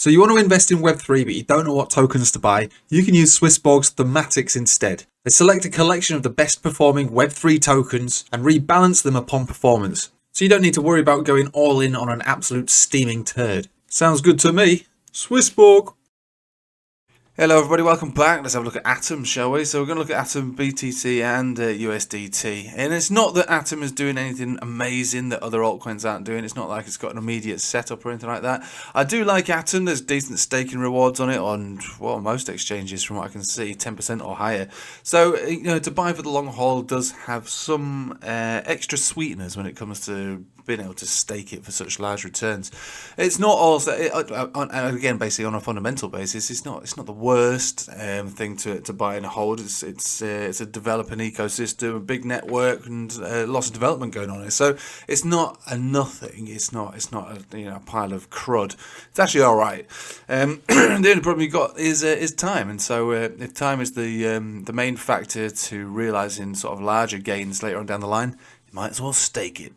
So you want to invest in Web3 but you don't know what tokens to buy, you can use SwissBorg's thematics instead. They select a collection of the best performing Web3 tokens and rebalance them upon performance. So you don't need to worry about going all in on an absolute steaming turd. Sounds good to me. SwissBorg. Hello everybody, welcome back. Let's have a look at Atom, shall we? So we're going to look at Atom, BTC and USDT. And it's not that Atom is doing anything amazing that other altcoins aren't doing. It's not like it's got an immediate setup or anything like that. I do like Atom. There's decent staking rewards on it on, well, most exchanges from what I can see, 10% or higher. So, you know, to buy for the long haul does have some extra sweeteners when it comes to being able to stake it for such large returns. It's not also, again, basically on a fundamental basis, it's not the worst thing to buy and hold. It's a developing ecosystem, a big network, and lots of development going on. So it's not a nothing. It's not a pile of crud. It's actually all right. The only problem you got is time, and so if time is the main factor to realizing sort of larger gains later on down the line, you might as well stake it.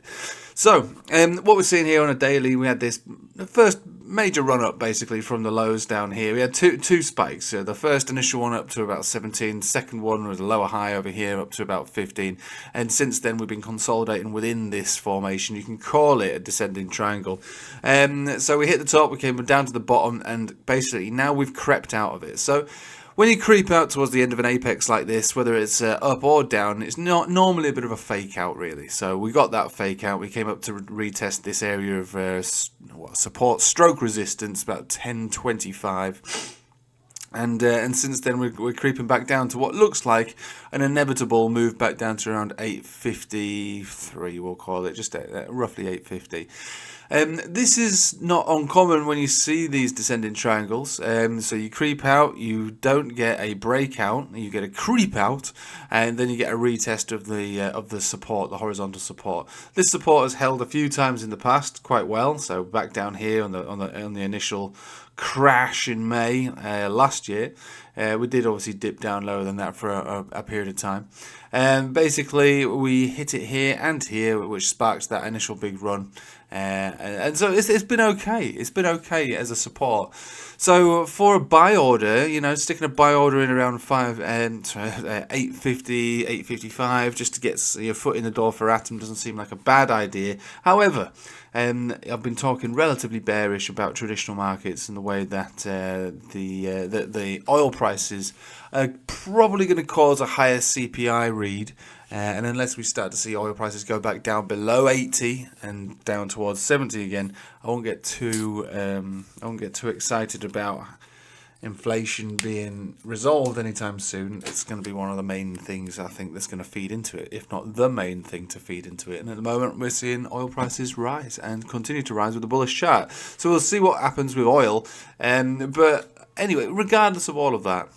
So, what we're seeing here on a daily, we had this first major run-up, basically, from the lows down here. We had two spikes. The first initial one up to about 17. Second one was a lower high over here, up to about 15. And since then, we've been consolidating within this formation. You can call it a descending triangle. So we hit the top, we came down to the bottom, and basically, now we've crept out of it. So when you creep out towards the end of an apex like this, whether it's up or down, it's not normally a bit of a fake out, really. So we got that fake out. We came up to retest this area of support stroke resistance, about 1025. And since then we're creeping back down to what looks like an inevitable move back down to around 853, we'll call it, just roughly 850. This is not uncommon when you see these descending triangles. So you creep out, you don't get a breakout, you get a creep out, and then you get a retest of the support, the horizontal support. This support has held a few times in the past quite well. So back down here on the initial crash in May last year, we did obviously dip down lower than that for a period of time. Basically, we hit it here and here, which sparked that initial big run. And so it's been okay. It's been okay as a support. So for a buy order, you know, sticking a buy order in around 850, 855, just to get your foot in the door for Atom doesn't seem like a bad idea. However, I've been talking relatively bearish about traditional markets and the way that the oil prices are probably going to cause a higher CPI read. And unless we start to see oil prices go back down below 80 and down towards 70 again, I won't get too excited about inflation being resolved anytime soon. It's going to be one of the main things I think that's going to feed into it, if not the main thing to feed into it. And at the moment, we're seeing oil prices rise and continue to rise with a bullish chart. So we'll see what happens with oil. But anyway, regardless of all of that,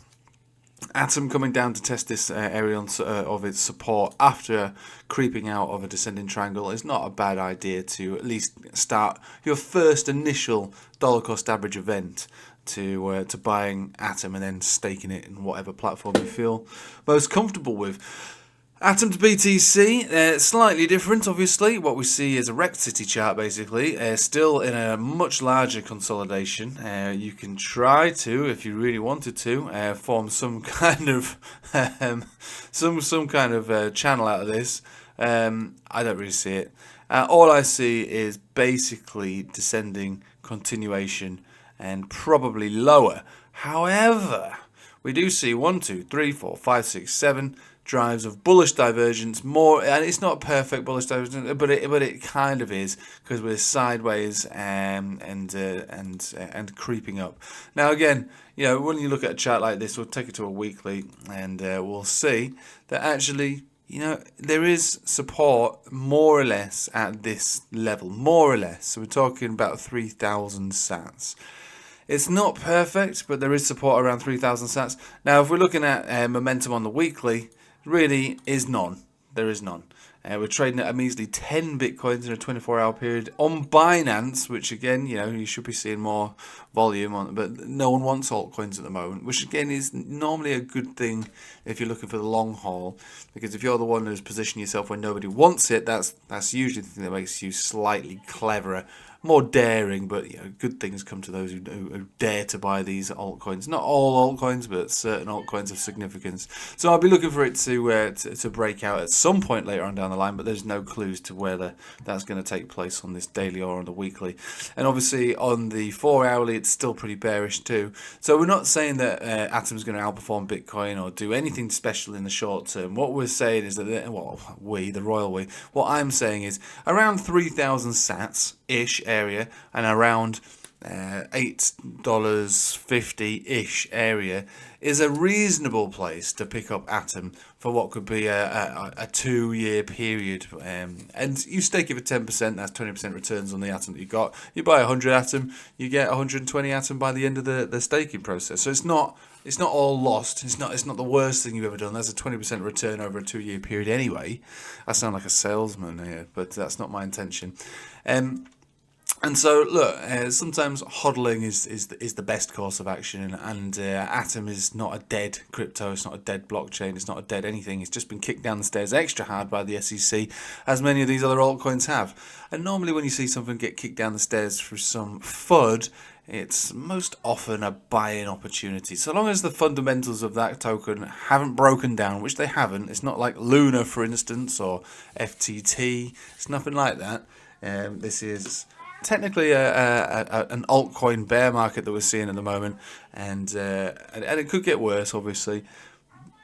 Atom coming down to test this area of its support after creeping out of a descending triangle is not a bad idea to at least start your first initial dollar cost average event to buying Atom and then staking it in whatever platform you feel most comfortable with. Atom to BTC, slightly different, obviously. What we see is a wrecked city chart, basically, still in a much larger consolidation. You can try to, if you really wanted to, form some kind of some kind of channel out of this. I don't really see it. All I see is basically descending continuation and probably lower. However, we do see 1, 2, 3, 4, 5, 6, 7 drives of bullish divergence, more, and it's not perfect bullish divergence, but it kind of is, because we're sideways and creeping up. Now again, you know, when you look at a chart like this, we'll take it to a weekly, and we'll see that actually, you know, there is support more or less at this level, more or less. So we're talking about 3,000 sats. It's not perfect, but there is support around 3,000 sats. Now, if we're looking at momentum on the weekly, really is none. There is none. We're trading at a measly 10 bitcoins in a 24-hour period on Binance, which again, you know, you should be seeing more volume on, but no one wants altcoins at the moment, which again is normally a good thing if you're looking for the long haul, because if you're the one who's positioning yourself when nobody wants it, that's usually the thing that makes you slightly cleverer more daring, but good things come to those who dare to buy these altcoins. Not all altcoins, but certain altcoins of significance. So I'll be looking for it to break out at some point later on down the line, but there's no clues to whether that's going to take place on this daily or on the weekly. And obviously on the 4-hourly, it's still pretty bearish too. So we're not saying that Atom's going to outperform Bitcoin or do anything special in the short term. What we're saying is that, the royal we, what I'm saying is around 3,000 sats-ish area and around $8.50-ish area is a reasonable place to pick up Atom for what could be a 2-year period. And you stake it for 10%, that's 20% returns on the Atom that you got. You buy 100 Atom, you get 120 Atom by the end of the staking process. So it's not all lost. It's not the worst thing you've ever done. That's a 20% return over a 2-year period anyway. I sound like a salesman here, but that's not my intention. And so, look, sometimes hodling is the best course of action, and Atom is not a dead crypto, it's not a dead blockchain, it's not a dead anything. It's just been kicked down the stairs extra hard by the SEC, as many of these other altcoins have. And normally when you see something get kicked down the stairs through some FUD, it's most often a buy-in opportunity. So long as the fundamentals of that token haven't broken down, which they haven't, it's not like Luna, for instance, or FTT, it's nothing like that. This is technically an altcoin bear market that we're seeing at the moment, and it could get worse, obviously,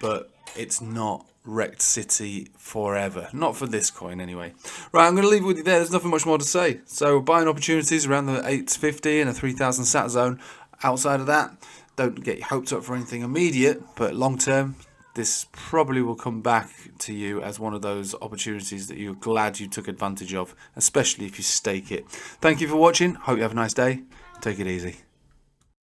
but it's not wrecked city forever, not for this coin anyway. Right, I'm going to leave it with you there. There's nothing much more to say. So buying opportunities around the 850 and a 3,000 sat zone. Outside of that, don't get hoped up for anything immediate, but long term, this probably will come back to you as one of those opportunities that you're glad you took advantage of, especially if you stake it. Thank you for watching. Hope you have a nice day. Take it easy.